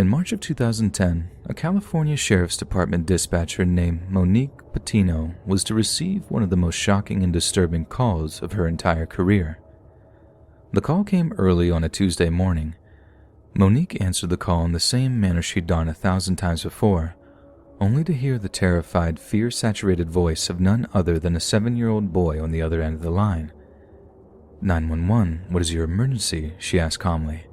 In March of 2010, a California Sheriff's Department dispatcher named Monique Patino was to receive one of the most shocking and disturbing calls of her entire career. The call came early on a Tuesday morning. Monique answered the call in the same manner she'd done 1,000 times before, only to hear the terrified, fear-saturated voice of none other than a 7-year-old boy on the other end of the line. 911, what is your emergency? She asked calmly.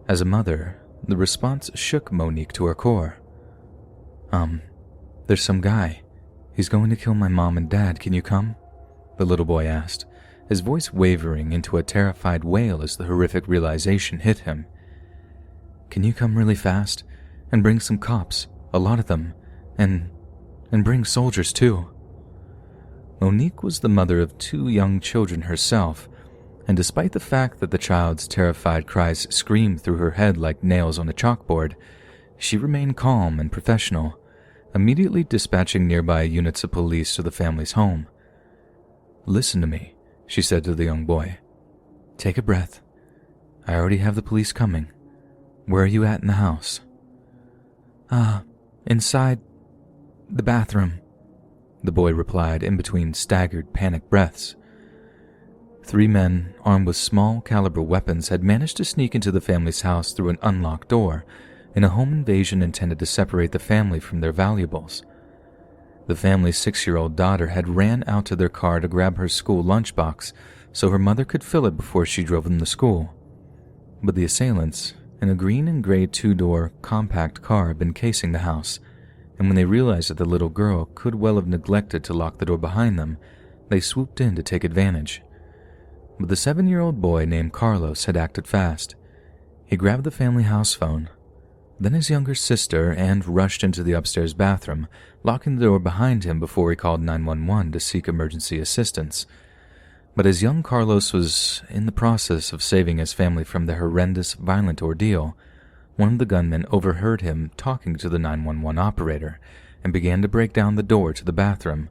As a mother, the response shook Monique to her core. There's some guy. He's going to kill my mom and dad. Can you come? The little boy asked, his voice wavering into a terrified wail as the horrific realization hit him. Can you come really fast and bring some cops, a lot of them, and bring soldiers too? Monique was the mother of 2 young children herself, and despite the fact that the child's terrified cries screamed through her head like nails on a chalkboard, she remained calm and professional, immediately dispatching nearby units of police to the family's home. Listen to me, she said to the young boy. Take a breath. I already have the police coming. Where are you at in the house? Inside the bathroom, the boy replied in between staggered, panicked breaths. 3 men, armed with small-caliber weapons, had managed to sneak into the family's house through an unlocked door in a home invasion intended to separate the family from their valuables. The family's 6-year-old daughter had ran out to their car to grab her school lunchbox so her mother could fill it before she drove them to school. But the assailants, in a green and gray 2-door compact car, had been casing the house, and when they realized that the little girl could well have neglected to lock the door behind them, they swooped in to take advantage. But the 7-year-old boy named Carlos had acted fast. He grabbed the family house phone, then his younger sister, and rushed into the upstairs bathroom, locking the door behind him before he called 911 to seek emergency assistance. But as young Carlos was in the process of saving his family from the horrendous, violent ordeal, one of the gunmen overheard him talking to the 911 operator and began to break down the door to the bathroom,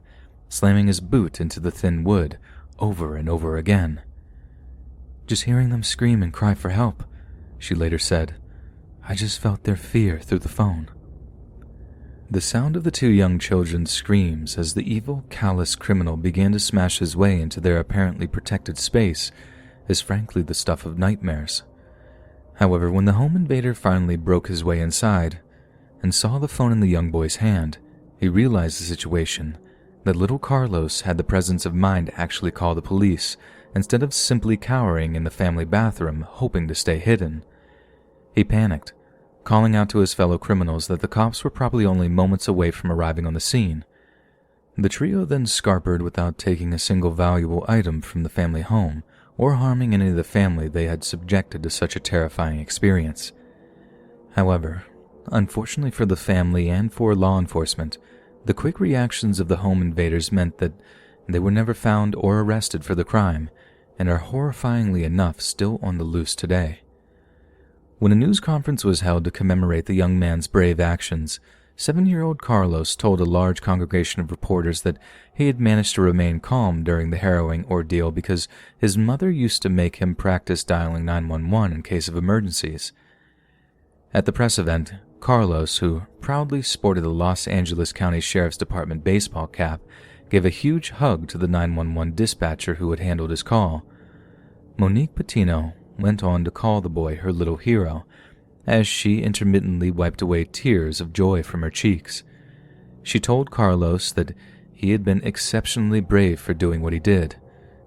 slamming his boot into the thin wood over and over again. Just hearing them scream and cry for help, she later said. I just felt their fear through the phone. The sound of the 2 young children's screams as the evil, callous criminal began to smash his way into their apparently protected space is frankly the stuff of nightmares. However, when the home invader finally broke his way inside and saw the phone in the young boy's hand, he realized the situation, that little Carlos had the presence of mind to actually call the police instead of simply cowering in the family bathroom hoping to stay hidden. He panicked, calling out to his fellow criminals that the cops were probably only moments away from arriving on the scene. The trio then scarpered without taking a single valuable item from the family home or harming any of the family they had subjected to such a terrifying experience. However, unfortunately for the family and for law enforcement, the quick reactions of the home invaders meant that they were never found or arrested for the crime and are horrifyingly enough still on the loose today. When a news conference was held to commemorate the young man's brave actions, 7-year-old Carlos told a large congregation of reporters that he had managed to remain calm during the harrowing ordeal because his mother used to make him practice dialing 911 in case of emergencies. At the press event, Carlos, who proudly sported the Los Angeles County Sheriff's Department baseball cap, gave a huge hug to the 911 dispatcher who had handled his call. Monique Patino went on to call the boy her little hero, as she intermittently wiped away tears of joy from her cheeks. She told Carlos that he had been exceptionally brave for doing what he did,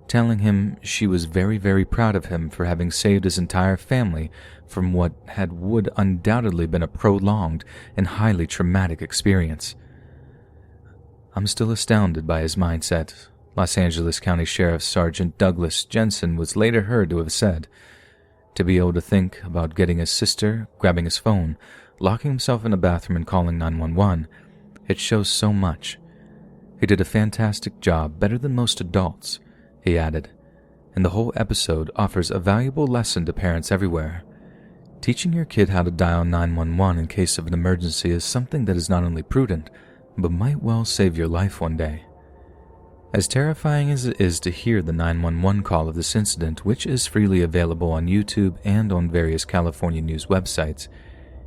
telling him she was very, very proud of him for having saved his entire family from what would undoubtedly been a prolonged and highly traumatic experience. I'm still astounded by his mindset, Los Angeles County Sheriff Sergeant Douglas Jensen was later heard to have said. To be able to think about getting his sister, grabbing his phone, locking himself in a bathroom and calling 911, it shows so much. He did a fantastic job, better than most adults, he added, and the whole episode offers a valuable lesson to parents everywhere. Teaching your kid how to dial 911 in case of an emergency is something that is not only prudent, but might well save your life one day. As terrifying as it is to hear the 911 call of this incident, which is freely available on YouTube and on various California news websites,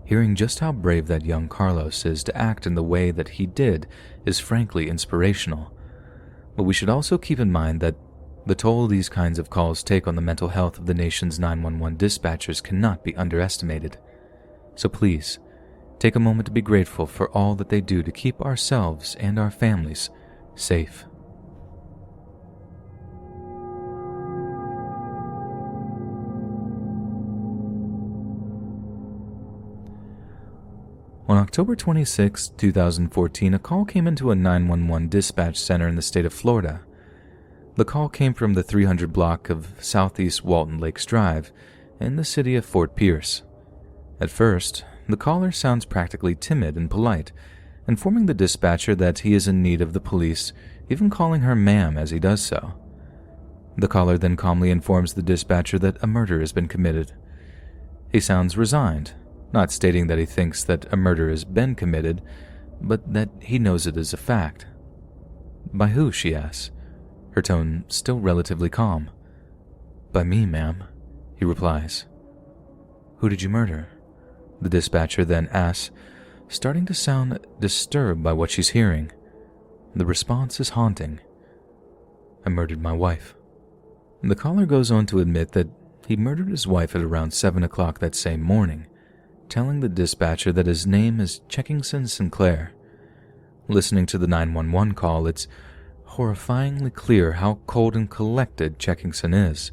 Hearing just how brave that young Carlos is to act in the way that he did is frankly inspirational. But we should also keep in mind that the toll these kinds of calls take on the mental health of the nation's 911 dispatchers cannot be underestimated. So please, take a moment to be grateful for all that they do to keep ourselves and our families safe. On October 26, 2014, a call came into a 911 dispatch center in the state of Florida. The call came from the 300 block of Southeast Walton Lakes Drive in the city of Fort Pierce. At first, the caller sounds practically timid and polite, informing the dispatcher that he is in need of the police, even calling her ma'am as he does so. The caller then calmly informs the dispatcher that a murder has been committed. He sounds resigned, not stating that he thinks that a murder has been committed, but that he knows it is a fact. By who, she asks, her tone still relatively calm. By me, ma'am, he replies. Who did you murder? The dispatcher then asks, starting to sound disturbed by what she's hearing. The response is haunting. I murdered my wife. The caller goes on to admit that he murdered his wife at around 7 o'clock that same morning, telling the dispatcher that his name is Checkingson Sinclair. Listening to the 911 call, it's horrifyingly clear how cold and collected Checkingson is,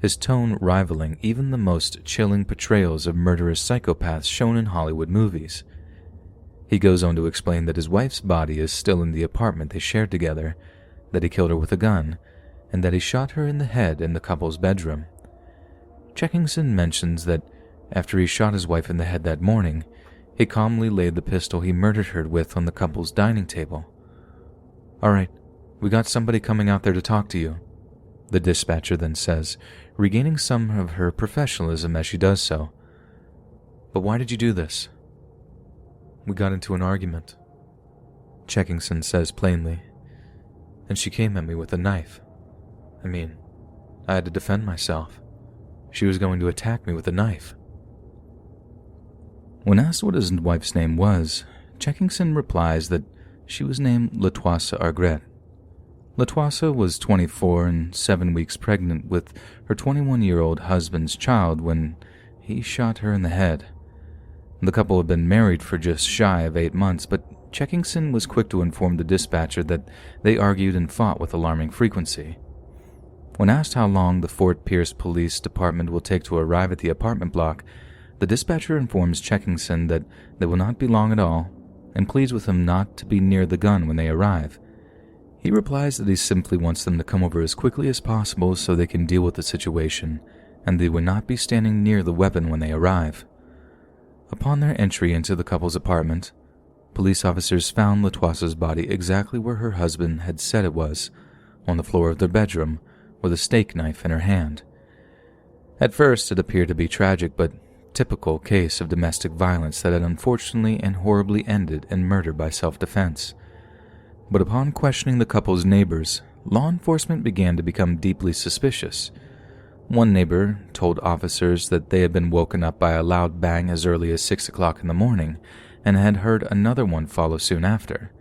his tone rivaling even the most chilling portrayals of murderous psychopaths shown in Hollywood movies. He goes on to explain that his wife's body is still in the apartment they shared together, that he killed her with a gun, and that he shot her in the head in the couple's bedroom. Checkingson mentions that after he shot his wife in the head that morning, he calmly laid the pistol he murdered her with on the couple's dining table. All right, we got somebody coming out there to talk to you, the dispatcher then says, regaining some of her professionalism as she does so. But why did you do this? We got into an argument, Checkingson says plainly, and she came at me with a knife. I had to defend myself. She was going to attack me with a knife. When asked what his wife's name was, Checkingson replies that she was named Latoisa Argret. Latoisa was 24 and 7 weeks pregnant with her 21-year-old husband's child when he shot her in the head. The couple had been married for just shy of 8 months, but Checkingson was quick to inform the dispatcher that they argued and fought with alarming frequency. When asked how long the Fort Pierce Police Department will take to arrive at the apartment block, the dispatcher informs Checkingson that they will not be long at all, and pleads with him not to be near the gun when they arrive. He replies that he simply wants them to come over as quickly as possible so they can deal with the situation, and they will not be standing near the weapon when they arrive. Upon their entry into the couple's apartment, police officers found Latoisa's body exactly where her husband had said it was, on the floor of their bedroom, with a steak knife in her hand. At first, it appeared to be tragic but typical case of domestic violence that had unfortunately and horribly ended in murder by self-defense. But upon questioning the couple's neighbors, law enforcement began to become deeply suspicious. One neighbor told officers that they had been woken up by a loud bang as early as 6 o'clock in the morning and had heard another one follow soon after.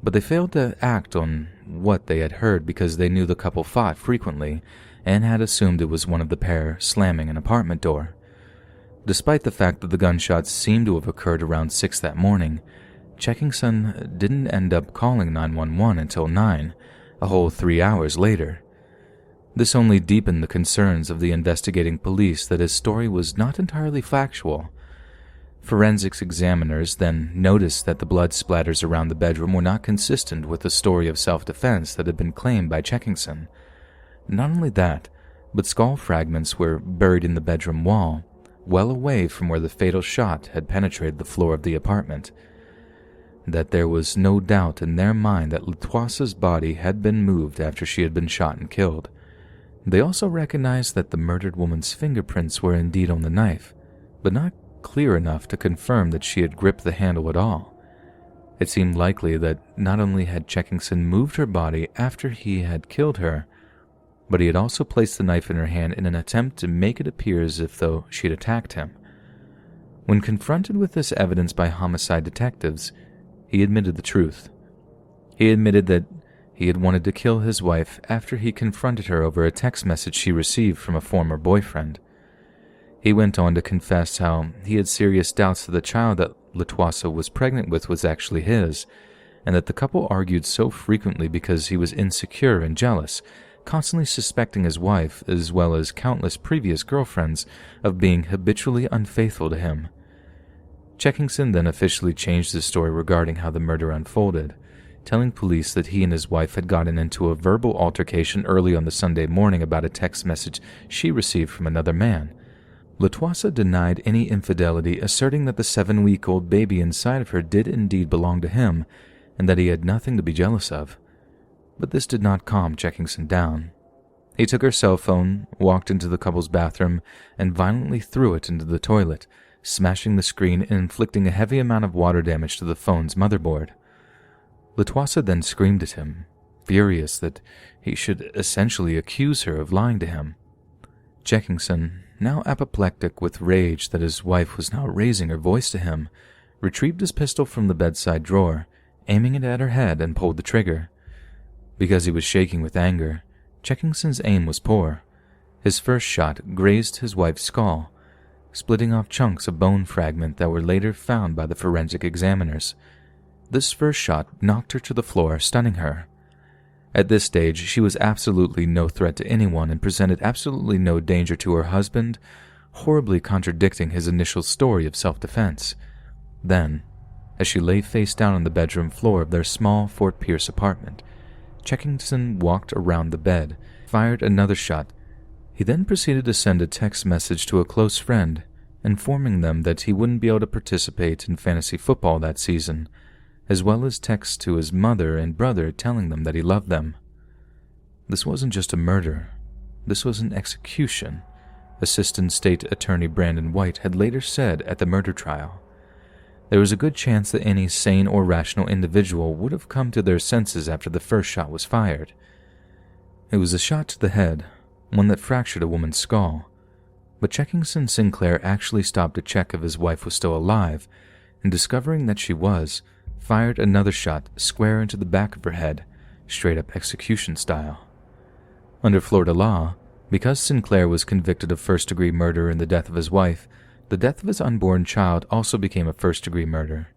But they failed to act on what they had heard because they knew the couple fought frequently and had assumed it was one of the pair slamming an apartment door. Despite the fact that the gunshots seemed to have occurred around 6 that morning, Checkingson didn't end up calling 911 until 9, a whole 3 hours later. This only deepened the concerns of the investigating police that his story was not entirely factual. Forensics examiners then noticed that the blood splatters around the bedroom were not consistent with the story of self-defense that had been claimed by Checkingson. Not only that, but skull fragments were buried in the bedroom wall, well away from where the fatal shot had penetrated the floor of the apartment. That there was no doubt in their mind that Latoisa's body had been moved after she had been shot and killed. They also recognized that the murdered woman's fingerprints were indeed on the knife, but not clear enough to confirm that she had gripped the handle at all. It seemed likely that not only had Checkingson moved her body after he had killed her, but he had also placed the knife in her hand in an attempt to make it appear as if though she had attacked him. When confronted with this evidence by homicide detectives, he admitted the truth. He admitted that he had wanted to kill his wife after he confronted her over a text message she received from a former boyfriend. He went on to confess how he had serious doubts that the child that Latoisa was pregnant with was actually his, and that the couple argued so frequently because he was insecure and jealous, constantly suspecting his wife, as well as countless previous girlfriends, of being habitually unfaithful to him. Checkingson then officially changed his story regarding how the murder unfolded, telling police that he and his wife had gotten into a verbal altercation early on the Sunday morning about a text message she received from another man. Latoisa denied any infidelity, asserting that the 7-week-old baby inside of her did indeed belong to him, and that he had nothing to be jealous of. But this did not calm Checkingson down. He took her cell phone, walked into the couple's bathroom, and violently threw it into the toilet, smashing the screen and inflicting a heavy amount of water damage to the phone's motherboard. Latoisa then screamed at him, furious that he should essentially accuse her of lying to him. Checkingson, now apoplectic with rage that his wife was now raising her voice to him, retrieved his pistol from the bedside drawer, aiming it at her head, and pulled the trigger. Because he was shaking with anger, Checkingson's aim was poor. His first shot grazed his wife's skull, splitting off chunks of bone fragment that were later found by the forensic examiners. This first shot knocked her to the floor, stunning her. At this stage, she was absolutely no threat to anyone and presented absolutely no danger to her husband, horribly contradicting his initial story of self-defense. Then, as she lay face down on the bedroom floor of their small Fort Pierce apartment, Checkingson walked around the bed, fired another shot. He then proceeded to send a text message to a close friend, informing them that he wouldn't be able to participate in fantasy football that season, as well as texts to his mother and brother telling them that he loved them. This wasn't just a murder. This was an execution, Assistant State Attorney Brandon White had later said at the murder trial. There was a good chance that any sane or rational individual would have come to their senses after the first shot was fired. It was a shot to the head, one that fractured a woman's skull, but Checkingson Sinclair actually stopped to check if his wife was still alive, and discovering that she was, fired another shot square into the back of her head, straight-up execution style. Under Florida law, because Sinclair was convicted of first-degree murder in the death of his wife, the death of his unborn child also became a first-degree murder.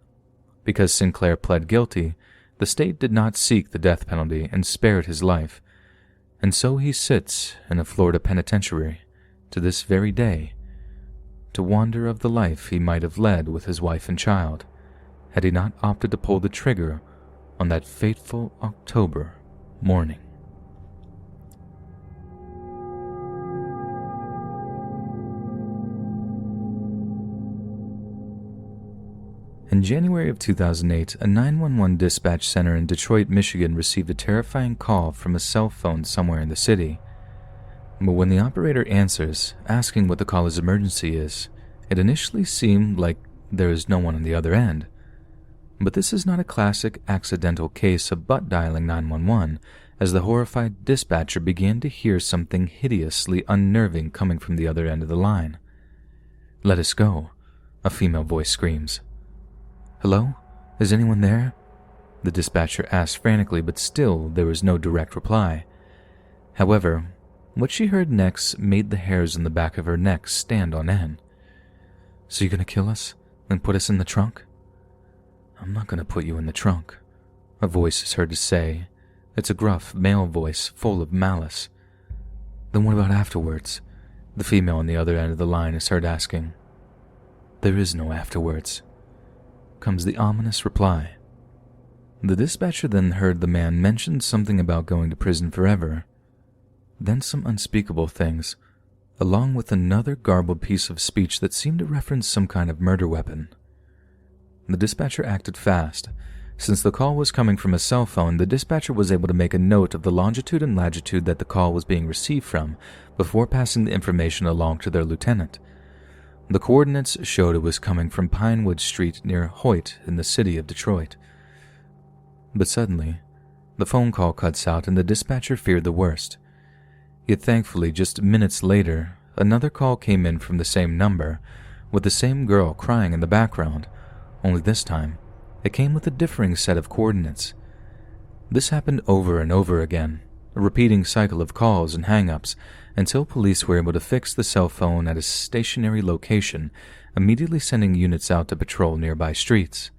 Because Sinclair pled guilty, the state did not seek the death penalty and spared his life, and so he sits in a Florida penitentiary to this very day, to wander of the life he might have led with his wife and child, had he not opted to pull the trigger on that fateful October morning. In January of 2008, a 911 dispatch center in Detroit, Michigan received a terrifying call from a cell phone somewhere in the city. But when the operator answers, asking what the caller's emergency is, it initially seemed like there is no one on the other end. But this is not a classic accidental case of butt dialing 911, as the horrified dispatcher began to hear something hideously unnerving coming from the other end of the line. "Let us go," a female voice screams. "Hello? Is anyone there?" The dispatcher asked frantically, but still there was no direct reply. However, what she heard next made the hairs on the back of her neck stand on end. "So you're gonna kill us, then put us in the trunk?" "I'm not gonna put you in the trunk," a voice is heard to say. It's a gruff, male voice full of malice. "Then what about afterwards?" The female on the other end of the line is heard asking. "There is no afterwards," comes the ominous reply. The dispatcher then heard the man mention something about going to prison forever, then some unspeakable things, along with another garbled piece of speech that seemed to reference some kind of murder weapon. The dispatcher acted fast. Since the call was coming from a cell phone, the dispatcher was able to make a note of the longitude and latitude that the call was being received from before passing the information along to their lieutenant. The coordinates showed it was coming from Pinewood Street near Hoyt in the city of Detroit. But suddenly, the phone call cuts out and the dispatcher feared the worst. Yet thankfully, just minutes later, another call came in from the same number, with the same girl crying in the background, only this time, it came with a differing set of coordinates. This happened over and over again, a repeating cycle of calls and hang-ups, until police were able to fix the cell phone at a stationary location, immediately sending units out to patrol nearby streets.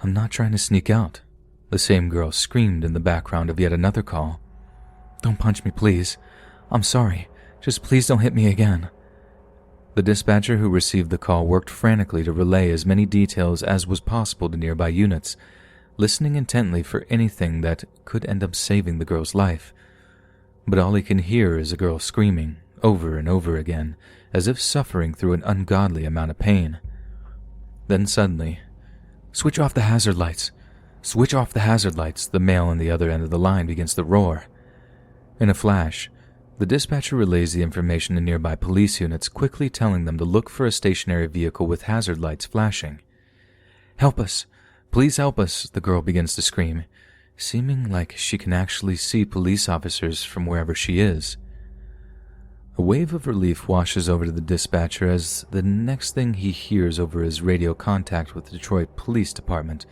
"I'm not trying to sneak out," the same girl screamed in the background of yet another call. "Don't punch me, please. I'm sorry. Just please don't hit me again." The dispatcher who received the call worked frantically to relay as many details as was possible to nearby units, listening intently for anything that could end up saving the girl's life. But all he can hear is a girl screaming, over and over again, as if suffering through an ungodly amount of pain. Then suddenly, "Switch off the hazard lights! Switch off the hazard lights!" the male on the other end of the line begins to roar. In a flash, the dispatcher relays the information to nearby police units, quickly telling them to look for a stationary vehicle with hazard lights flashing. "Help us! Please help us!" the girl begins to scream, seeming like she can actually see police officers from wherever she is. A wave of relief washes over to the dispatcher as the next thing he hears over his radio contact with the Detroit Police Department.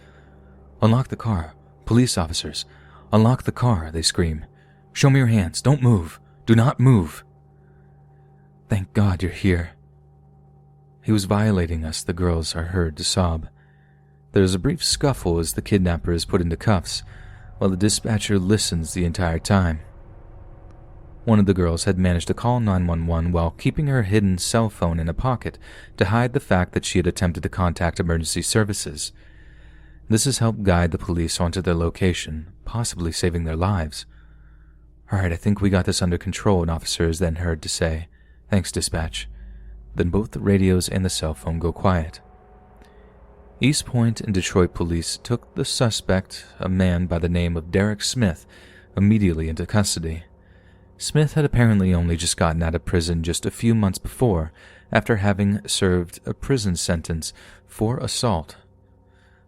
"Unlock the car! Police officers! Unlock the car!" they scream. "Show me your hands! Don't move! Do not move!" "Thank God you're here." "He was violating us," the girls are heard to sob. There is a brief scuffle as the kidnapper is put into cuffs, while the dispatcher listens the entire time. One of the girls had managed to call 911 while keeping her hidden cell phone in a pocket to hide the fact that she had attempted to contact emergency services. This has helped guide the police onto their location, possibly saving their lives. "All right, I think we got this under control," an officer is then heard to say. "Thanks, dispatch." Then both the radios and the cell phone go quiet. East Point and Detroit police took the suspect, a man by the name of Derek Smith, immediately into custody. Smith had apparently only just gotten out of prison just a few months before, after having served a prison sentence for assault.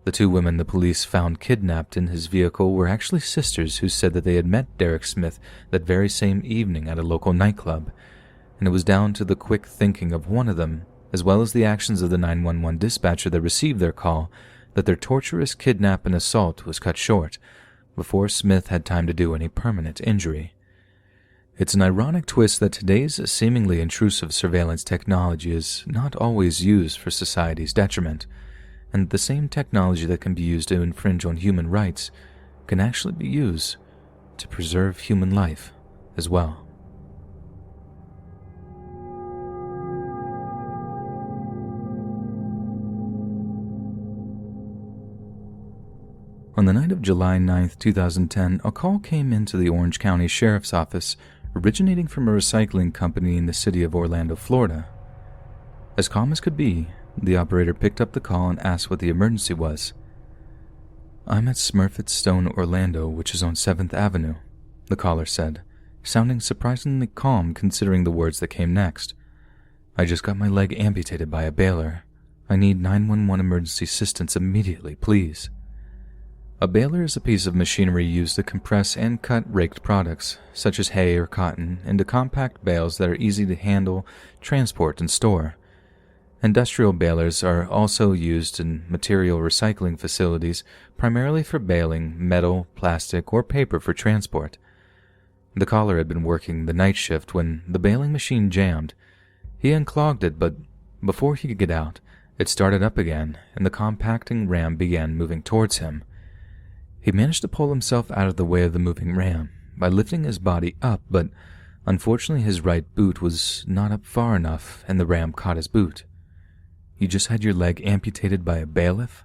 The two women the police found kidnapped in his vehicle were actually sisters who said that they had met Derek Smith that very same evening at a local nightclub, and it was down to the quick thinking of one of them, as well as the actions of the 911 dispatcher that received their call, that their torturous kidnap and assault was cut short, before Smith had time to do any permanent injury. It's an ironic twist that today's seemingly intrusive surveillance technology is not always used for society's detriment, and the same technology that can be used to infringe on human rights can actually be used to preserve human life as well. On the night of July 9, 2010, a call came into the Orange County Sheriff's Office, originating from a recycling company in the city of Orlando, Florida. As calm as could be, the operator picked up the call and asked what the emergency was. "I'm at Smurfit Stone, Orlando, which is on 7th Avenue, the caller said, sounding surprisingly calm considering the words that came next. "I just got my leg amputated by a baler. I need 911 emergency assistance immediately, please." A baler is a piece of machinery used to compress and cut raked products, such as hay or cotton, into compact bales that are easy to handle, transport, and store. Industrial balers are also used in material recycling facilities, primarily for baling metal, plastic, or paper for transport. The caller had been working the night shift when the baling machine jammed. He unclogged it, but before he could get out, it started up again, and the compacting ram began moving towards him. He managed to pull himself out of the way of the moving ram by lifting his body up, but unfortunately his right boot was not up far enough, and the ram caught his boot. "You just had your leg amputated by a bailiff?"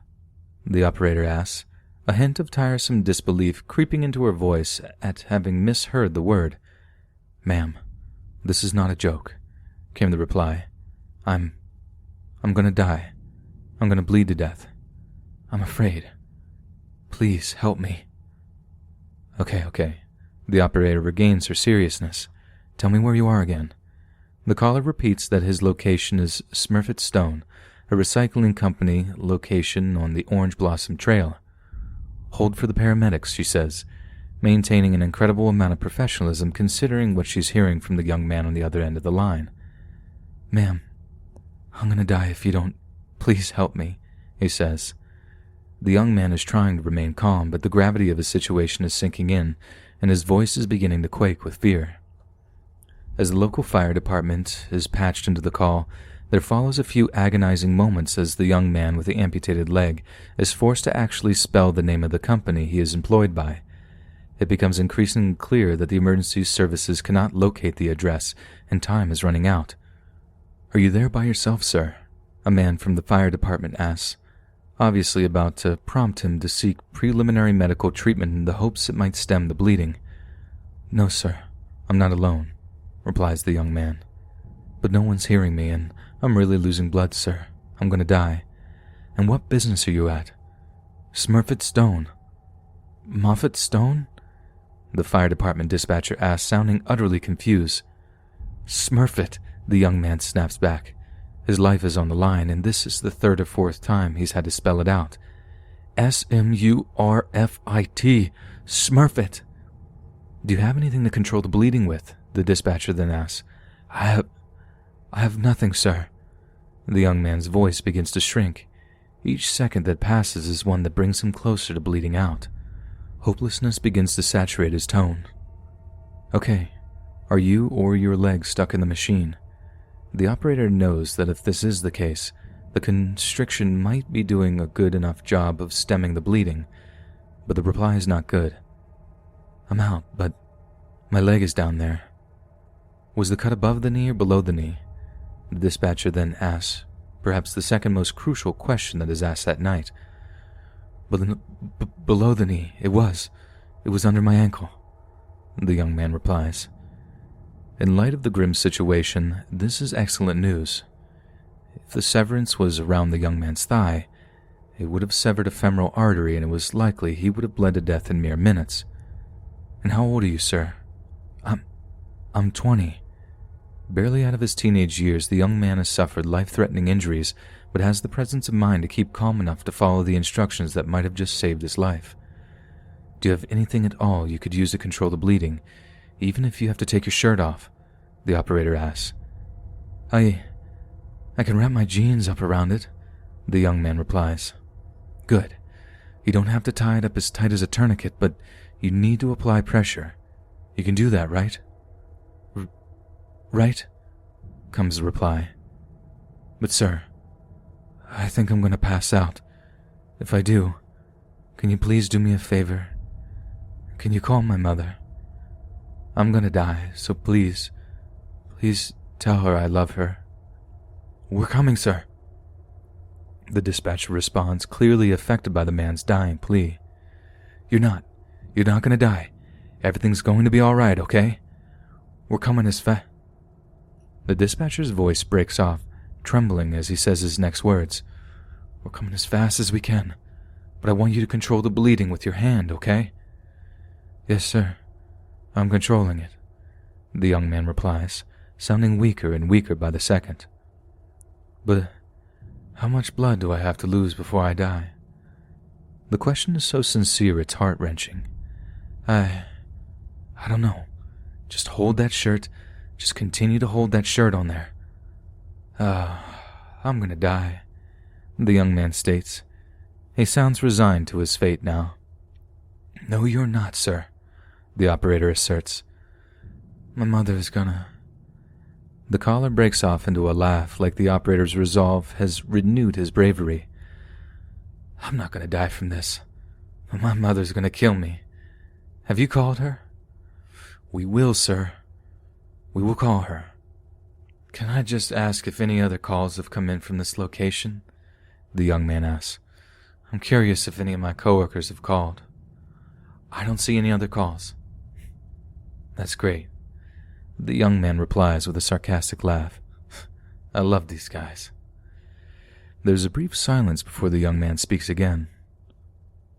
the operator asked, a hint of tiresome disbelief creeping into her voice at having misheard the word. "Ma'am, this is not a joke," came the reply. I'm gonna die. I'm gonna bleed to death. I'm afraid. Please help me." Okay. The operator regains her seriousness. "Tell me where you are again." The caller repeats that his location is Smurfit Stone, a recycling company location on the Orange Blossom Trail. "Hold for the paramedics," she says, maintaining an incredible amount of professionalism considering what she's hearing from the young man on the other end of the line. "Ma'am, I'm gonna die if you don't. Please help me, he says. The young man is trying to remain calm, but the gravity of his situation is sinking in, and his voice is beginning to quake with fear. As the local fire department is patched into the call, there follows a few agonizing moments as the young man with the amputated leg is forced to actually spell the name of the company he is employed by. It becomes increasingly clear that the emergency services cannot locate the address, and time is running out. Are you there by yourself, sir? A man from the fire department asks, obviously about to prompt him to seek preliminary medical treatment in the hopes it might stem the bleeding. No, sir, I'm not alone, replies the young man. But no one's hearing me, and I'm really losing blood, sir. I'm gonna die. And what business are you at? Smurfit Stone. Moffat Stone? The fire department dispatcher asks, sounding utterly confused. Smurfit, the young man snaps back. His life is on the line, and this is the third or fourth time he's had to spell it out. Smurfit. Smurfit. Do you have anything to control the bleeding with? The dispatcher then asks. I have nothing, sir. The young man's voice begins to shrink. Each second that passes is one that brings him closer to bleeding out. Hopelessness begins to saturate his tone. Okay, are you or your leg stuck in the machine? The operator knows that if this is the case, the constriction might be doing a good enough job of stemming the bleeding, but the reply is not good. I'm out, but my leg is down there. Was the cut above the knee or below the knee? The dispatcher then asks, perhaps the second most crucial question that is asked that night. Below the knee, it was under my ankle, the young man replies. In light of the grim situation, this is excellent news. If the severance was around the young man's thigh, it would have severed a femoral artery, and it was likely he would have bled to death in mere minutes. And how old are you, sir? I'm 20. Barely out of his teenage years, the young man has suffered life-threatening injuries, but has the presence of mind to keep calm enough to follow the instructions that might have just saved his life. Do you have anything at all you could use to control the bleeding, even if you have to take your shirt off? The operator asks. I can wrap my jeans up around it, the young man replies. Good. You don't have to tie it up as tight as a tourniquet, but you need to apply pressure. You can do that, right? Right? Comes the reply. But sir, I think I'm going to pass out. If I do, can you please do me a favor? Can you call my mother? I'm going to die, so please tell her I love her. We're coming, sir. The dispatcher responds, clearly affected by the man's dying plea. You're not going to die. Everything's going to be all right, okay? We're coming as fast. The dispatcher's voice breaks off, trembling as he says his next words. We're coming as fast as we can, but I want you to control the bleeding with your hand, okay? Yes, sir. I'm controlling it, the young man replies, sounding weaker and weaker by the second. But how much blood do I have to lose before I die? The question is so sincere it's heart-wrenching. I don't know. Just hold that shirt. Just continue to hold that shirt on there. I'm gonna die, the young man states. He sounds resigned to his fate now. No, you're not, sir, the operator asserts. My mother is gonna... The caller breaks off into a laugh like the operator's resolve has renewed his bravery. I'm not gonna die from this. My mother's gonna kill me. Have you called her? We will, sir. We will call her. Can I just ask if any other calls have come in from this location? The young man asks. I'm curious if any of my coworkers have called. I don't see any other calls. That's great. The young man replies with a sarcastic laugh. I love these guys. There's a brief silence before the young man speaks again.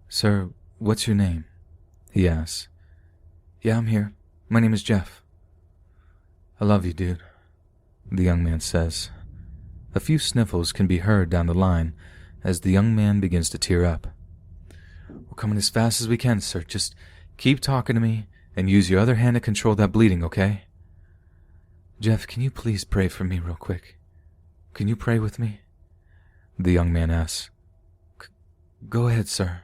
Sir, what's your name? He asks. Yeah, I'm here. My name is Jeff. I love you, dude, the young man says. A few sniffles can be heard down the line as the young man begins to tear up. We're coming as fast as we can, sir. Just keep talking to me and use your other hand to control that bleeding, okay? Jeff, can you please pray for me real quick? Can you pray with me? The young man asks. Go ahead, sir.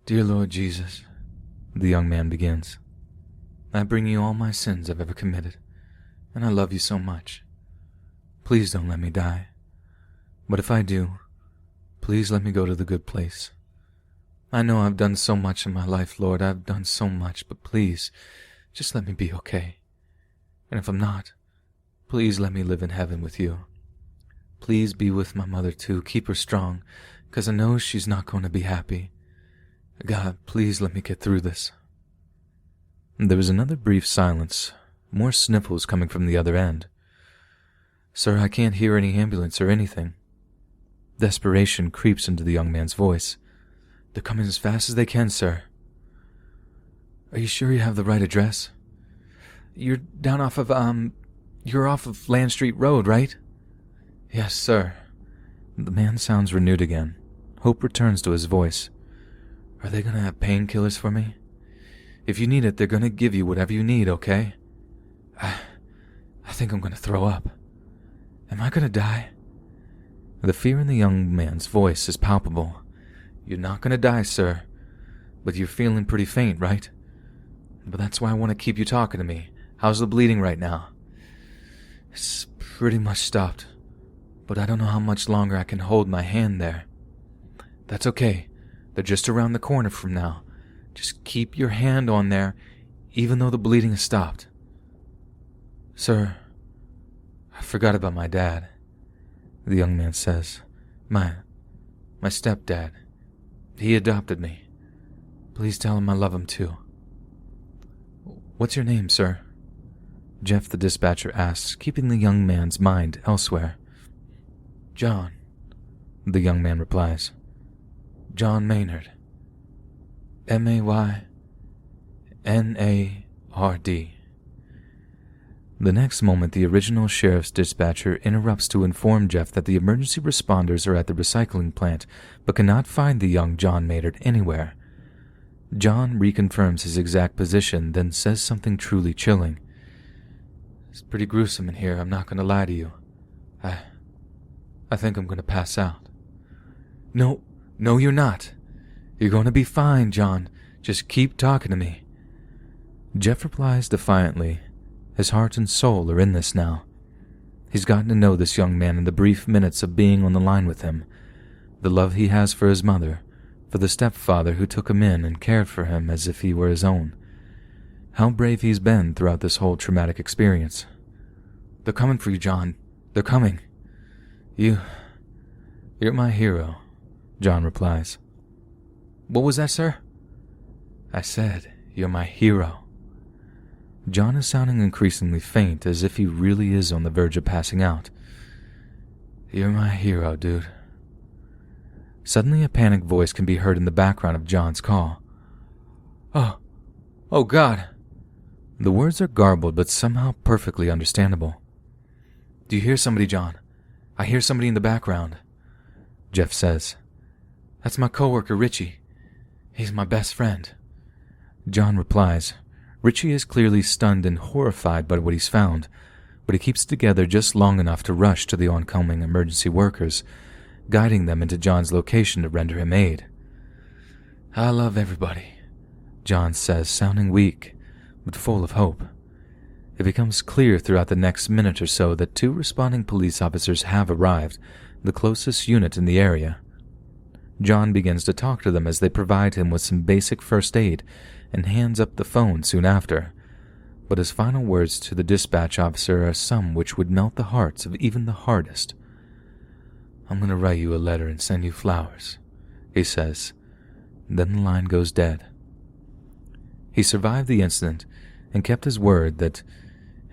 Dear Lord Jesus, the young man begins. I bring you all my sins I've ever committed, and I love you so much. Please don't let me die. But if I do, please let me go to the good place. I know I've done so much in my life, Lord. I've done so much, but please, just let me be okay. And if I'm not, please let me live in heaven with you. Please be with my mother too. Keep her strong, 'cause I know she's not going to be happy. God, please let me get through this. There was another brief silence, more sniffles coming from the other end. Sir, I can't hear any ambulance or anything. Desperation creeps into the young man's voice. They're coming as fast as they can, sir. Are you sure you have the right address? You're down off of, you're off of Land Street Road, right? Yes, sir. The man sounds renewed again. Hope returns to his voice. Are they gonna have painkillers for me? If you need it, they're gonna give you whatever you need, okay? I think I'm gonna throw up. Am I gonna die? The fear in the young man's voice is palpable. You're not gonna die, sir. But you're feeling pretty faint, right? But that's why I want to keep you talking to me. How's the bleeding right now? It's pretty much stopped. But I don't know how much longer I can hold my hand there. That's okay. They're just around the corner from now. Just keep your hand on there, even though the bleeding has stopped. Sir, I forgot about my dad, the young man says. My stepdad. He adopted me. Please tell him I love him too. What's your name, sir? Jeff the dispatcher asks, keeping the young man's mind elsewhere. John, the young man replies. John Maynard. Maynard. The next moment, the original sheriff's dispatcher interrupts to inform Jeff that the emergency responders are at the recycling plant, but cannot find the young John Maynard anywhere. John reconfirms his exact position, then says something truly chilling. It's pretty gruesome in here, I'm not going to lie to you. I think I'm going to pass out. No, you're not. You're going to be fine, John. Just keep talking to me. Jeff replies defiantly. His heart and soul are in this now. He's gotten to know this young man in the brief minutes of being on the line with him. The love he has for his mother, for the stepfather who took him in and cared for him as if he were his own. How brave he's been throughout this whole traumatic experience. They're coming for you, John. They're coming. You're my hero, John replies. What was that, sir? I said, you're my hero. John is sounding increasingly faint, as if he really is on the verge of passing out. You're my hero, dude. Suddenly a panicked voice can be heard in the background of John's call. Oh God. The words are garbled, but somehow perfectly understandable. Do you hear somebody, John? I hear somebody in the background, Jeff says. That's my coworker, Richie. He's my best friend. John replies. Richie is clearly stunned and horrified by what he's found, but he keeps it together just long enough to rush to the oncoming emergency workers, guiding them into John's location to render him aid. I love everybody, John says, sounding weak, but full of hope. It becomes clear throughout the next minute or so that 2 responding police officers have arrived, the closest unit in the area. John begins to talk to them as they provide him with some basic first aid and hands up the phone soon after. But his final words to the dispatch officer are some which would melt the hearts of even the hardest. I'm going to write you a letter and send you flowers, he says. Then the line goes dead. He survived the incident and kept his word that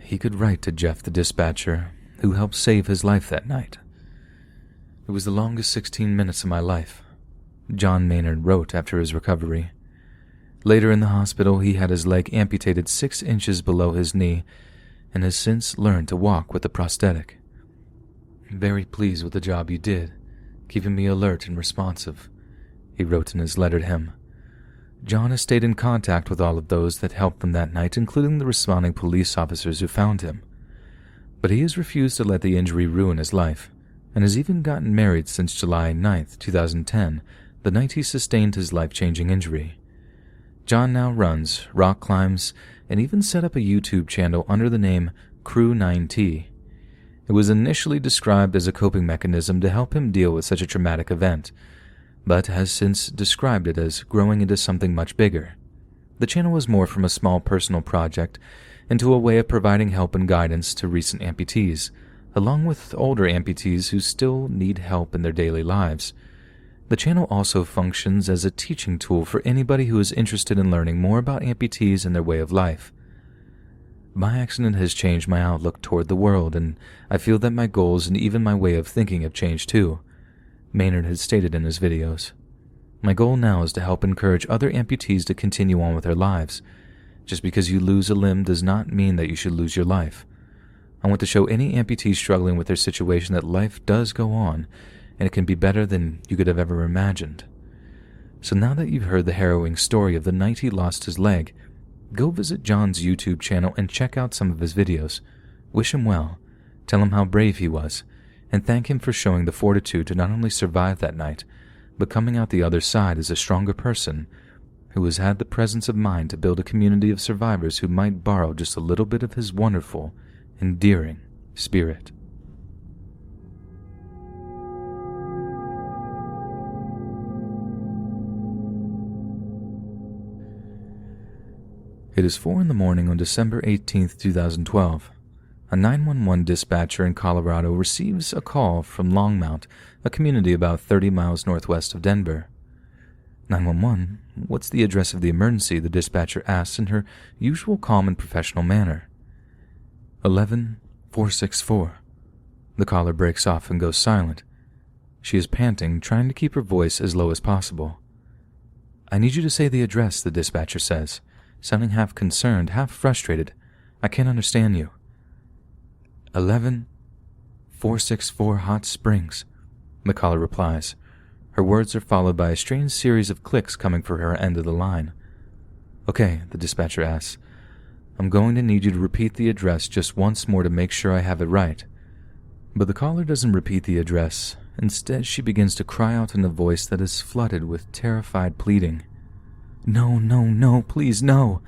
he could write to Jeff the dispatcher, who helped save his life that night. It was the longest 16 minutes of my life, John Maynard wrote after his recovery. Later in the hospital, he had his leg amputated 6 inches below his knee and has since learned to walk with a prosthetic. Very pleased with the job you did, keeping me alert and responsive, he wrote in his letter to him. John has stayed in contact with all of those that helped him that night, including the responding police officers who found him. But he has refused to let the injury ruin his life, and has even gotten married since July 9th, 2010, the night he sustained his life-changing injury. John now runs, rock climbs, and even set up a YouTube channel under the name Crew 9T. It was initially described as a coping mechanism to help him deal with such a traumatic event, but has since described it as growing into something much bigger. The channel was more from a small personal project into a way of providing help and guidance to recent amputees, along with older amputees who still need help in their daily lives. The channel also functions as a teaching tool for anybody who is interested in learning more about amputees and their way of life. My accident has changed my outlook toward the world, and I feel that my goals and even my way of thinking have changed too, Maynard has stated in his videos. My goal now is to help encourage other amputees to continue on with their lives. Just because you lose a limb does not mean that you should lose your life. I want to show any amputee struggling with their situation that life does go on, and it can be better than you could have ever imagined. So now that you've heard the harrowing story of the night he lost his leg, go visit John's YouTube channel and check out some of his videos. Wish him well, tell him how brave he was, and thank him for showing the fortitude to not only survive that night, but coming out the other side as a stronger person who has had the presence of mind to build a community of survivors who might borrow just a little bit of his wonderful, endearing spirit. It is 4 in the morning on December 18th, 2012. A 911 dispatcher in Colorado receives a call from Longmount, a community about 30 miles northwest of Denver. 911, what's the address of the emergency? The dispatcher asks in her usual calm and professional manner. 11464. The caller breaks off and goes silent. She is panting, trying to keep her voice as low as possible. I need you to say the address, the dispatcher says, sounding half concerned, half frustrated. I can't understand you. 11464 Hot Springs, the caller replies. Her words are followed by a strange series of clicks coming from her end of the line. Okay, the dispatcher asks. I'm going to need you to repeat the address just once more to make sure I have it right. But the caller doesn't repeat the address. Instead, she begins to cry out in a voice that is flooded with terrified pleading. No, no, no, please, no.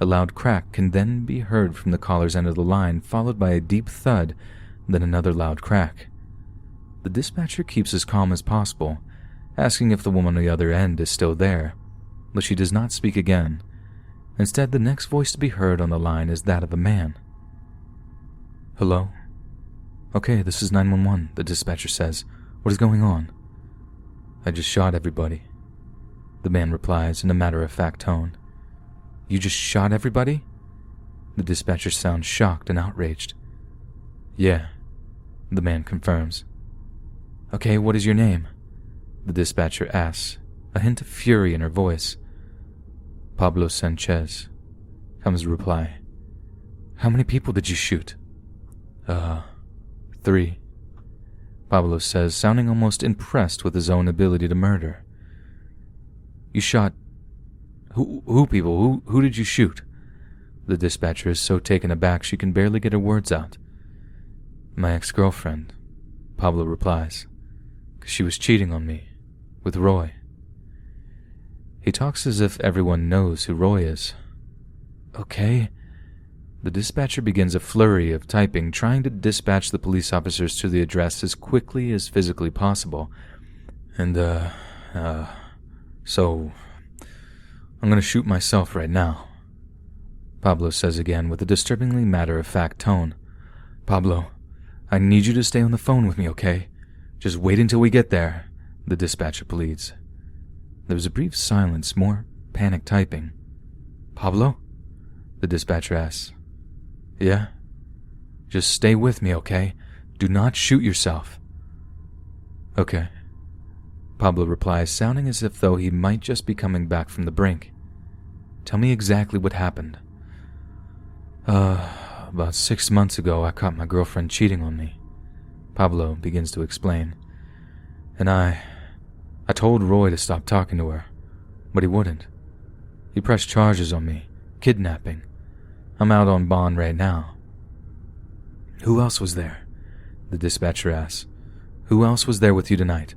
A loud crack can then be heard from the caller's end of the line, followed by a deep thud, then another loud crack. The dispatcher keeps as calm as possible, asking if the woman on the other end is still there, but she does not speak again. Instead, the next voice to be heard on the line is that of a man. Hello? Okay, this is 911, the dispatcher says. What is going on? I just shot everybody, the man replies in a matter-of-fact tone. You just shot everybody? The dispatcher sounds shocked and outraged. Yeah, the man confirms. Okay, what is your name? The dispatcher asks, a hint of fury in her voice. Pablo Sanchez, comes the reply. How many people did you shoot? 3. Pablo says, sounding almost impressed with his own ability to murder. You shot... Who people? Who did you shoot? The dispatcher is so taken aback she can barely get her words out. My ex-girlfriend, Pablo replies. 'Cause she was cheating on me, with Roy. He talks as if everyone knows who Roy is. Okay. The dispatcher begins a flurry of typing, trying to dispatch the police officers to the address as quickly as physically possible. And, so... I'm gonna shoot myself right now, Pablo says again with a disturbingly matter-of-fact tone. Pablo, I need you to stay on the phone with me, okay? Just wait until we get there, the dispatcher pleads. There was a brief silence, more panic typing. Pablo? The dispatcher asks. Yeah? Just stay with me, okay? Do not shoot yourself. Okay. Pablo replies, sounding as if though he might just be coming back from the brink. Tell me exactly what happened. About 6 months ago, I caught my girlfriend cheating on me, Pablo begins to explain. And I told Roy to stop talking to her, but he wouldn't. He pressed charges on me, kidnapping. I'm out on bond right now. Who else was there? The dispatcher asks. Who else was there with you tonight?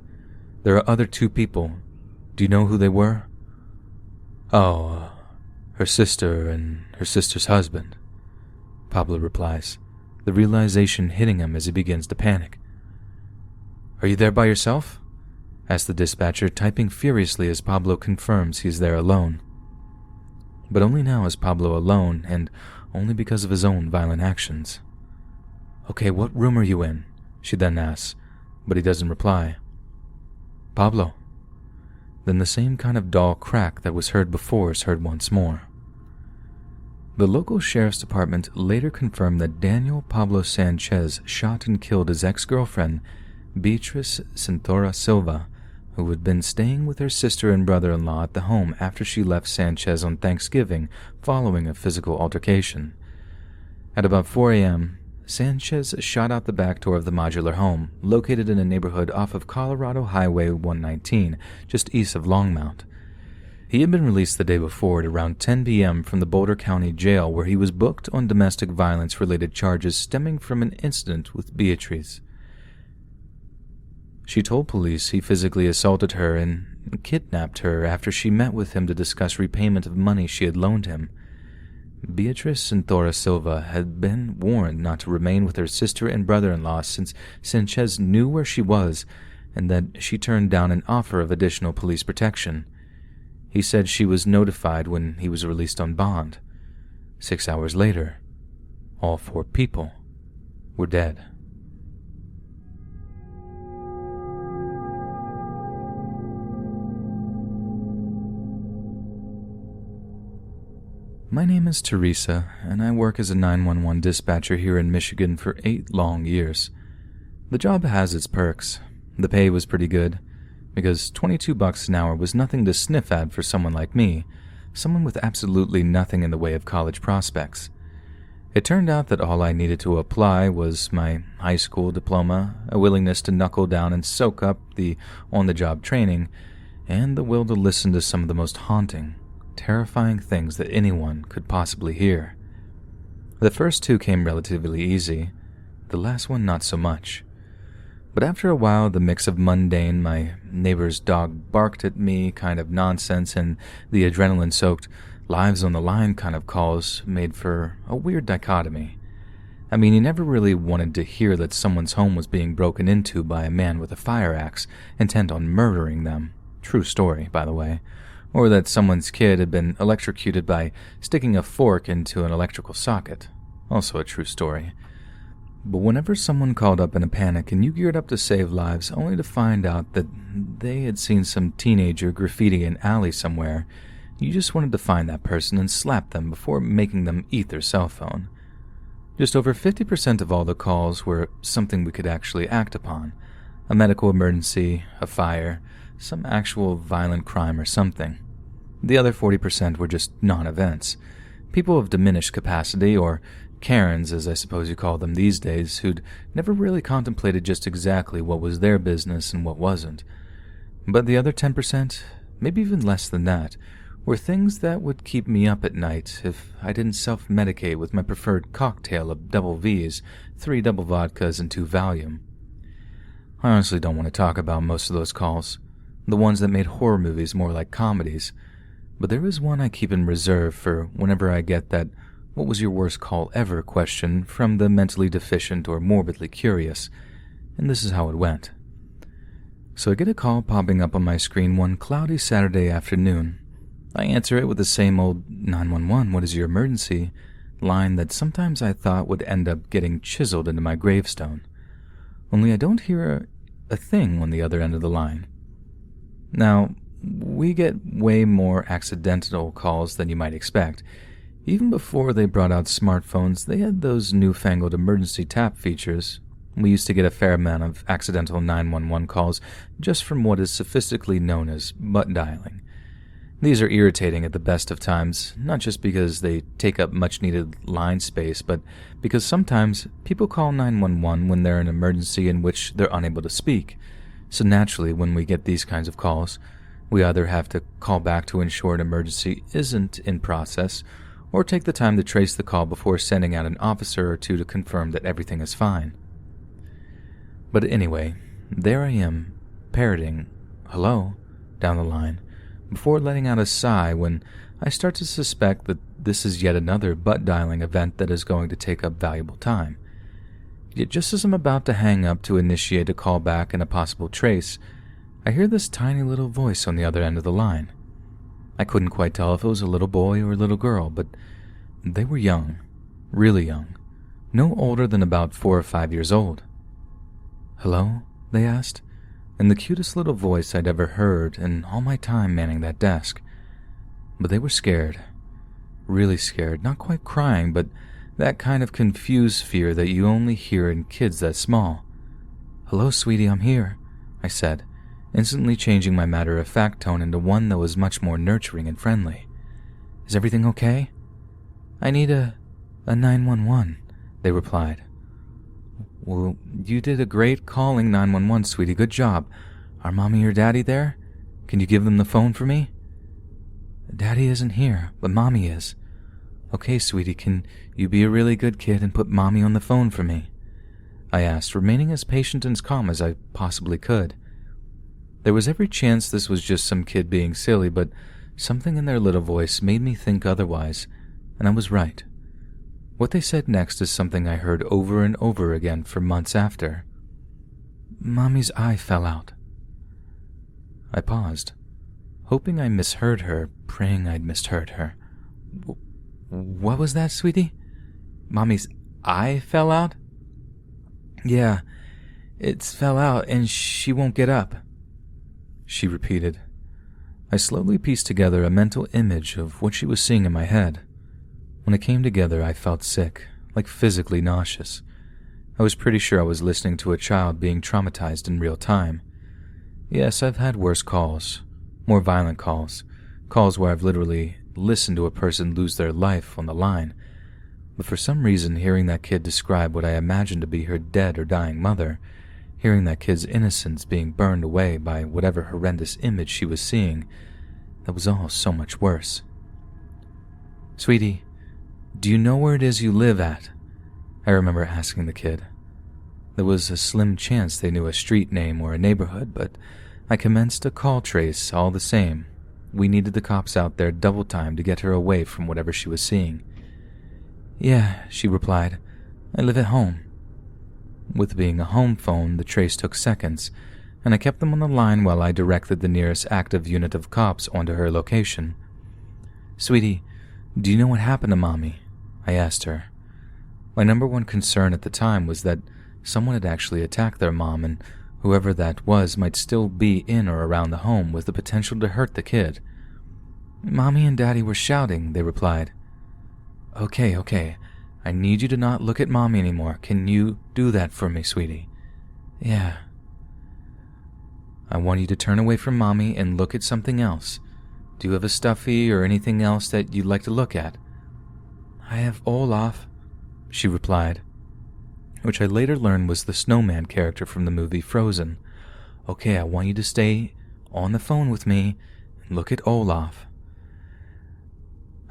There are other 2 people. Do you know who they were? Oh, her sister and her sister's husband, Pablo replies, the realization hitting him as he begins to panic. Are you there by yourself? Asks the dispatcher, typing furiously as Pablo confirms he's there alone. But only now is Pablo alone, and only because of his own violent actions. Okay, what room are you in? She then asks, but he doesn't reply. Pablo. Then the same kind of dull crack that was heard before is heard once more. The local sheriff's department later confirmed that Daniel Pablo Sanchez shot and killed his ex-girlfriend, Beatriz Cintora Silva, who had been staying with her sister and brother-in-law at the home after she left Sanchez on Thanksgiving following a physical altercation. At about 4 a.m., Sanchez shot out the back door of the modular home, located in a neighborhood off of Colorado Highway 119, just east of Longmont. He had been released the day before at around 10 p.m. from the Boulder County Jail, where he was booked on domestic violence-related charges stemming from an incident with Beatriz. She told police he physically assaulted her and kidnapped her after she met with him to discuss repayment of money she had loaned him. Beatriz Cintora Silva had been warned not to remain with her sister and brother-in-law since Sanchez knew where she was and that she turned down an offer of additional police protection. He said she was notified when he was released on bond. 6 hours later, all 4 people were dead. My name is Teresa, and I work as a 911 dispatcher here in Michigan for 8 long years. The job has its perks. The pay was pretty good, because $22 an hour was nothing to sniff at for someone like me, someone with absolutely nothing in the way of college prospects. It turned out that all I needed to apply was my high school diploma, a willingness to knuckle down and soak up the on-the-job training, and the will to listen to some of the most haunting, terrifying things that anyone could possibly hear. The first 2 came relatively easy, the last one not so much. But after a while, the mix of mundane, my neighbor's dog barked at me kind of nonsense, and the adrenaline-soaked, lives on the line kind of calls made for a weird dichotomy. I mean, you never really wanted to hear that someone's home was being broken into by a man with a fire axe, intent on murdering them. True story, by the way. Or that someone's kid had been electrocuted by sticking a fork into an electrical socket. Also a true story. But whenever someone called up in a panic and you geared up to save lives only to find out that they had seen some teenager graffiti an alley somewhere, you just wanted to find that person and slap them before making them eat their cell phone. Just over 50% of all the calls were something we could actually act upon. A medical emergency, a fire, some actual violent crime or something. The other 40% were just non-events. People of diminished capacity, or Karens as I suppose you call them these days, who'd never really contemplated just exactly what was their business and what wasn't. But the other 10%, maybe even less than that, were things that would keep me up at night if I didn't self-medicate with my preferred cocktail of double V's, 3 double vodkas, and 2 Valium. I honestly don't want to talk about most of those calls. The ones that made horror movies more like comedies. But there is one I keep in reserve for whenever I get that "what was your worst call ever" question from the mentally deficient or morbidly curious, and this is how it went. So I get a call popping up on my screen one cloudy Saturday afternoon. I answer it with the same old 911, what is your emergency? Line that sometimes I thought would end up getting chiseled into my gravestone. Only I don't hear a thing on the other end of the line. Now, we get way more accidental calls than you might expect. Even before they brought out smartphones, they had those newfangled emergency tap features. We used to get a fair amount of accidental 911 calls just from what is sophistically known as butt dialing. These are irritating at the best of times, not just because they take up much-needed line space, but because sometimes people call 911 when they're in an emergency in which they're unable to speak. So naturally, when we get these kinds of calls, we either have to call back to ensure an emergency isn't in process, or take the time to trace the call before sending out an officer or two to confirm that everything is fine. But anyway, there I am, parroting, "Hello," down the line, before letting out a sigh when I start to suspect that this is yet another butt-dialing event that is going to take up valuable time. Yet just as I'm about to hang up to initiate a call back and a possible trace, I hear this tiny little voice on the other end of the line. I couldn't quite tell if it was a little boy or a little girl, but they were young, really young, no older than about 4 or 5 years old. "Hello?" they asked, in the cutest little voice I'd ever heard in all my time manning that desk. But they were scared, really scared, not quite crying, but that kind of confused fear that you only hear in kids that small. "Hello, sweetie, I'm here," I said, instantly changing my matter-of-fact tone into one that was much more nurturing and friendly. "Is everything okay?" "I need a 911, they replied. "Well, you did a great calling 911, sweetie, good job. Are Mommy or Daddy there? Can you give them the phone for me?" "Daddy isn't here, but Mommy is." "Okay, sweetie, can you be a really good kid and put Mommy on the phone for me?" I asked, remaining as patient and calm as I possibly could. There was every chance this was just some kid being silly, but something in their little voice made me think otherwise, and I was right. What they said next is something I heard over and over again for months after. "Mommy's eye fell out." I paused, hoping I misheard her, praying I'd misheard her. "What was that, sweetie? Mommy's eye fell out?" "Yeah, it's fell out and she won't get up," she repeated. I slowly pieced together a mental image of what she was seeing in my head. When it came together, I felt sick, like physically nauseous. I was pretty sure I was listening to a child being traumatized in real time. Yes, I've had worse calls, more violent calls where I've literally listened to a person lose their life on the line. But for some reason, hearing that kid describe what I imagined to be her dead or dying mother, hearing that kid's innocence being burned away by whatever horrendous image she was seeing, that was all so much worse. "Sweetie, do you know where it is you live at?" I remember asking the kid. There was a slim chance they knew a street name or a neighborhood, but I commenced a call trace all the same. We needed the cops out there double time to get her away from whatever she was seeing. "Yeah," she replied. "I live at home." With being a home phone, the trace took seconds, and I kept them on the line while I directed the nearest active unit of cops onto her location. "Sweetie, do you know what happened to Mommy?" I asked her. My number one concern at the time was that someone had actually attacked their mom, and whoever that was might still be in or around the home with the potential to hurt the kid. "Mommy and Daddy were shouting," they replied. Okay. I need you to not look at Mommy anymore. Can you do that for me, sweetie?" "Yeah." "I want you to turn away from Mommy and look at something else. Do you have a stuffy or anything else that you'd like to look at?" "I have Olaf," she replied, which I later learned was the snowman character from the movie Frozen. "Okay, I want you to stay on the phone with me and look at Olaf."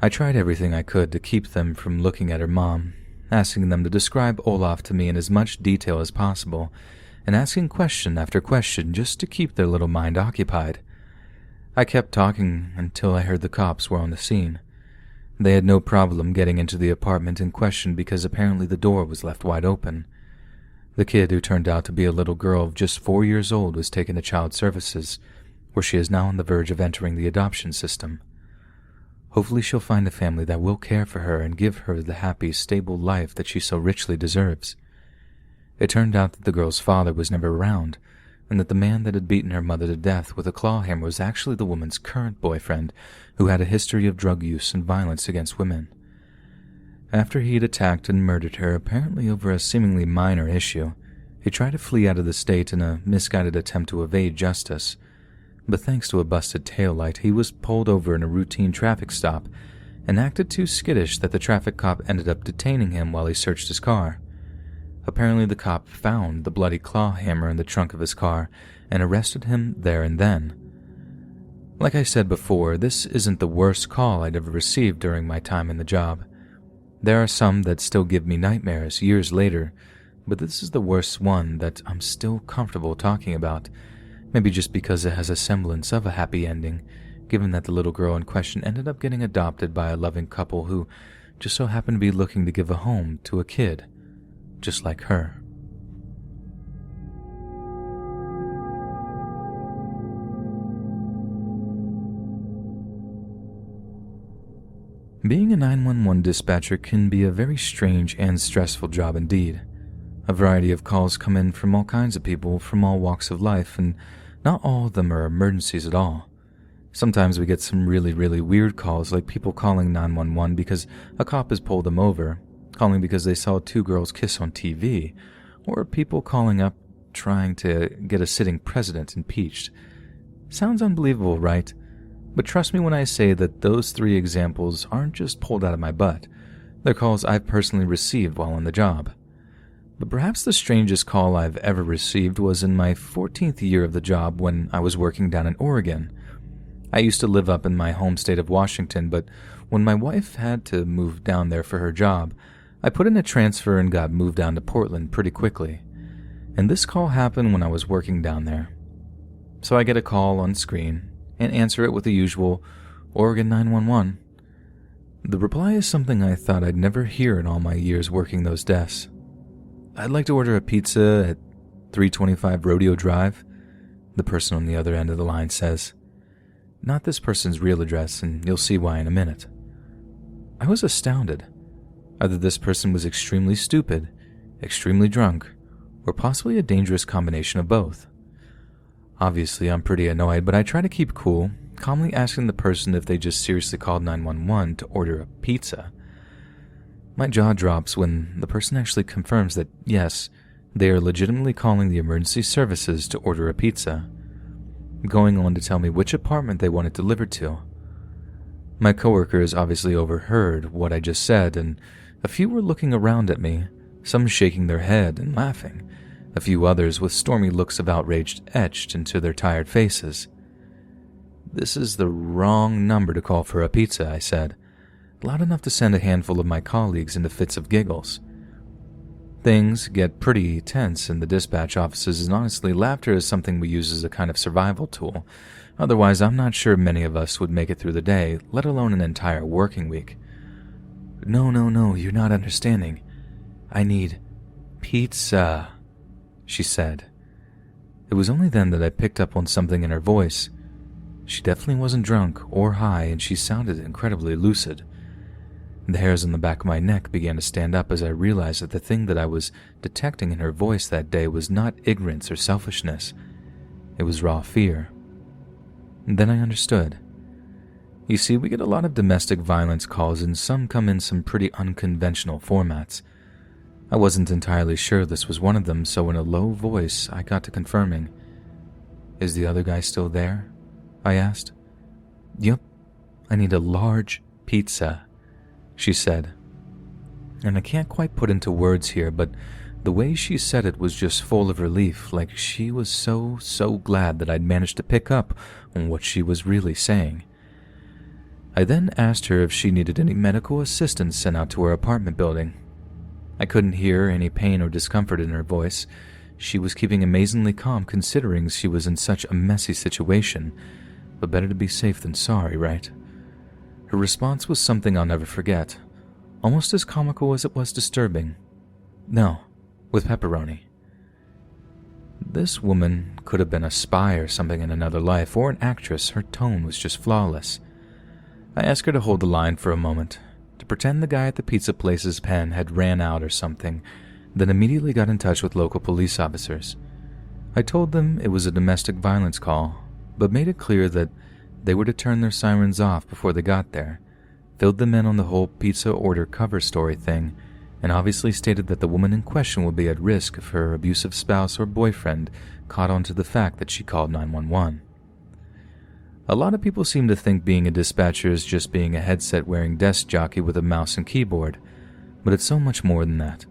I tried everything I could to keep them from looking at her mom, asking them to describe Olaf to me in as much detail as possible, and asking question after question just to keep their little mind occupied. I kept talking until I heard the cops were on the scene. They had no problem getting into the apartment in question because apparently the door was left wide open. The kid, who turned out to be a little girl of just 4 years old, was taken to child services, where she is now on the verge of entering the adoption system. Hopefully she'll find a family that will care for her and give her the happy, stable life that she so richly deserves. It turned out that the girl's father was never around, and that the man that had beaten her mother to death with a claw hammer was actually the woman's current boyfriend, who had a history of drug use and violence against women. After he had attacked and murdered her, apparently over a seemingly minor issue, he tried to flee out of the state in a misguided attempt to evade justice. But thanks to a busted taillight, he was pulled over in a routine traffic stop and acted too skittish that the traffic cop ended up detaining him while he searched his car. Apparently the cop found the bloody claw hammer in the trunk of his car and arrested him there and then. Like I said before, this isn't the worst call I'd ever received during my time in the job. There are some that still give me nightmares years later, but this is the worst one that I'm still comfortable talking about, maybe just because it has a semblance of a happy ending, given that the little girl in question ended up getting adopted by a loving couple who just so happened to be looking to give a home to a kid, just like her. Being a 911 dispatcher can be a very strange and stressful job indeed. A variety of calls come in from all kinds of people from all walks of life, and not all of them are emergencies at all. Sometimes we get some really weird calls, like people calling 911 because a cop has pulled them over, calling because they saw two girls kiss on TV, or people calling up trying to get a sitting president impeached. Sounds unbelievable, right? But trust me when I say that those three examples aren't just pulled out of my butt. They're calls I've personally received while on the job. But perhaps the strangest call I've ever received was in my 14th year of the job when I was working down in Oregon. I used to live up in my home state of Washington, but when my wife had to move down there for her job, I put in a transfer and got moved down to Portland pretty quickly. And this call happened when I was working down there. So I get a call on screen and answer it with the usual Oregon 911. The reply is something I thought I'd never hear in all my years working those desks. "I'd like to order a pizza at 325 Rodeo Drive," the person on the other end of the line says. Not this person's real address, and you'll see why in a minute. I was astounded. Either this person was extremely stupid, extremely drunk, or possibly a dangerous combination of both. Obviously, I'm pretty annoyed, but I try to keep cool, calmly asking the person if they just seriously called 911 to order a pizza. My jaw drops when the person actually confirms that, yes, they are legitimately calling the emergency services to order a pizza, going on to tell me which apartment they want it delivered to. My coworkers obviously overheard what I just said, and a few were looking around at me, some shaking their head and laughing, a few others with stormy looks of outrage etched into their tired faces. "This is the wrong number to call for a pizza," I said, loud enough to send a handful of my colleagues into fits of giggles. Things get pretty tense in the dispatch offices, and honestly, laughter is something we use as a kind of survival tool. Otherwise, I'm not sure many of us would make it through the day, let alone an entire working week. No, you're not understanding. I need pizza," she said. It was only then that I picked up on something in her voice. She definitely wasn't drunk or high, and she sounded incredibly lucid. The hairs on the back of my neck began to stand up as I realized that the thing that I was detecting in her voice that day was not ignorance or selfishness. It was raw fear. And then I understood. You see, we get a lot of domestic violence calls, and some come in some pretty unconventional formats. I wasn't entirely sure this was one of them, so in a low voice I got to confirming. "Is the other guy still there?" I asked. "Yup, I need a large pizza," she said. And I can't quite put into words here, but the way she said it was just full of relief, like she was so glad that I'd managed to pick up on what she was really saying. I then asked her if she needed any medical assistance sent out to her apartment building. I couldn't hear any pain or discomfort in her voice. She was keeping amazingly calm considering she was in such a messy situation, but better to be safe than sorry, right? Her response was something I'll never forget, almost as comical as it was disturbing. "No, with pepperoni." This woman could have been a spy or something in another life, or an actress. Her tone was just flawless. I asked her to hold the line for a moment, to pretend the guy at the pizza place's pen had ran out or something, then immediately got in touch with local police officers. I told them it was a domestic violence call, but made it clear that they were to turn their sirens off before they got there, filled them in on the whole pizza order cover story thing, and obviously stated that the woman in question would be at risk if her abusive spouse or boyfriend caught on to the fact that she called 911. A lot of people seem to think being a dispatcher is just being a headset-wearing desk jockey with a mouse and keyboard, but it's so much more than that.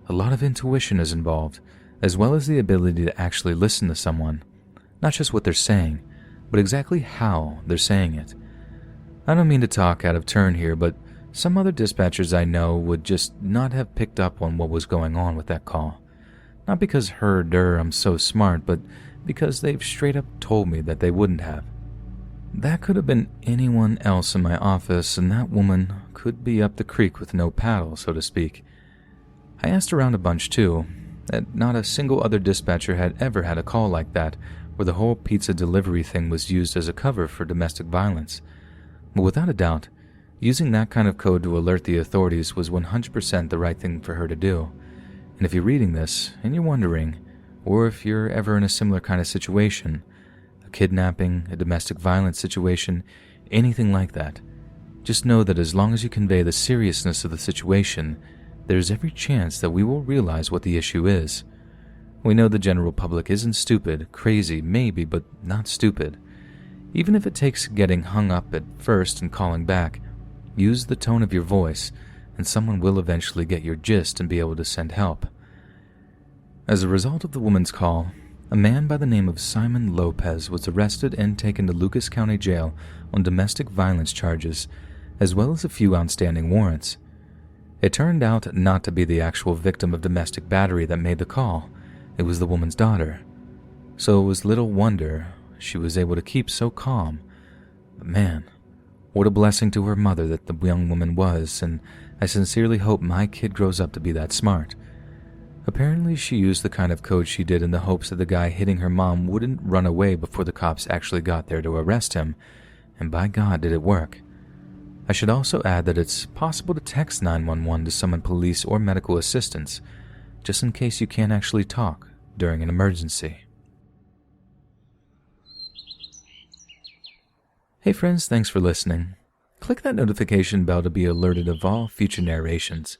A lot of intuition is involved, as well as the ability to actually listen to someone, not just what they're saying, but exactly how they're saying it. I don't mean to talk out of turn here, but some other dispatchers I know would just not have picked up on what was going on with that call. Not because I'm so smart, but because they've straight up told me that they wouldn't have. That could have been anyone else in my office, and that woman could be up the creek with no paddle, so to speak. I asked around a bunch too, that not a single other dispatcher had ever had a call like that, where the whole pizza delivery thing was used as a cover for domestic violence. But without a doubt, using that kind of code to alert the authorities was 100% the right thing for her to do. And if you're reading this, and you're wondering, or if you're ever in a similar kind of situation, a kidnapping, a domestic violence situation, anything like that, just know that as long as you convey the seriousness of the situation, there's every chance that we will realize what the issue is. We know the general public isn't stupid, crazy, maybe, but not stupid. Even if it takes getting hung up at first and calling back, use the tone of your voice, and someone will eventually get your gist and be able to send help. As a result of the woman's call, a man by the name of Simon Lopez was arrested and taken to Lucas County Jail on domestic violence charges, as well as a few outstanding warrants. It turned out not to be the actual victim of domestic battery that made the call. It was the woman's daughter. So it was little wonder she was able to keep so calm. But man, what a blessing to her mother that the young woman was, and I sincerely hope my kid grows up to be that smart. Apparently she used the kind of code she did in the hopes that the guy hitting her mom wouldn't run away before the cops actually got there to arrest him, and by God did it work. I should also add that it's possible to text 911 to summon police or medical assistance, just in case you can't actually talk during an emergency. Hey friends, thanks for listening. Click that notification bell to be alerted of all future narrations.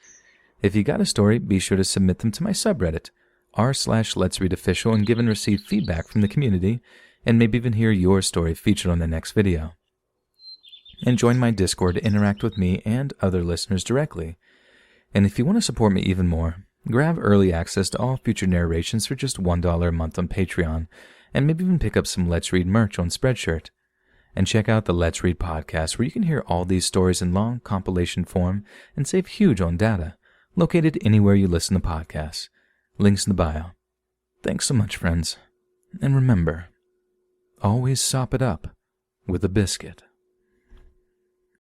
If you got a story, be sure to submit them to my subreddit, r/Let'sReadOfficial, and give and receive feedback from the community, and maybe even hear your story featured on the next video. And join my Discord to interact with me and other listeners directly. And if you want to support me even more, grab early access to all future narrations for just $1 a month on Patreon, and maybe even pick up some Let's Read merch on Spreadshirt. And check out the Let's Read podcast, where you can hear all these stories in long compilation form and save huge on data, located anywhere you listen to podcasts. Links in the bio. Thanks so much, friends. And remember, always sop it up with a biscuit.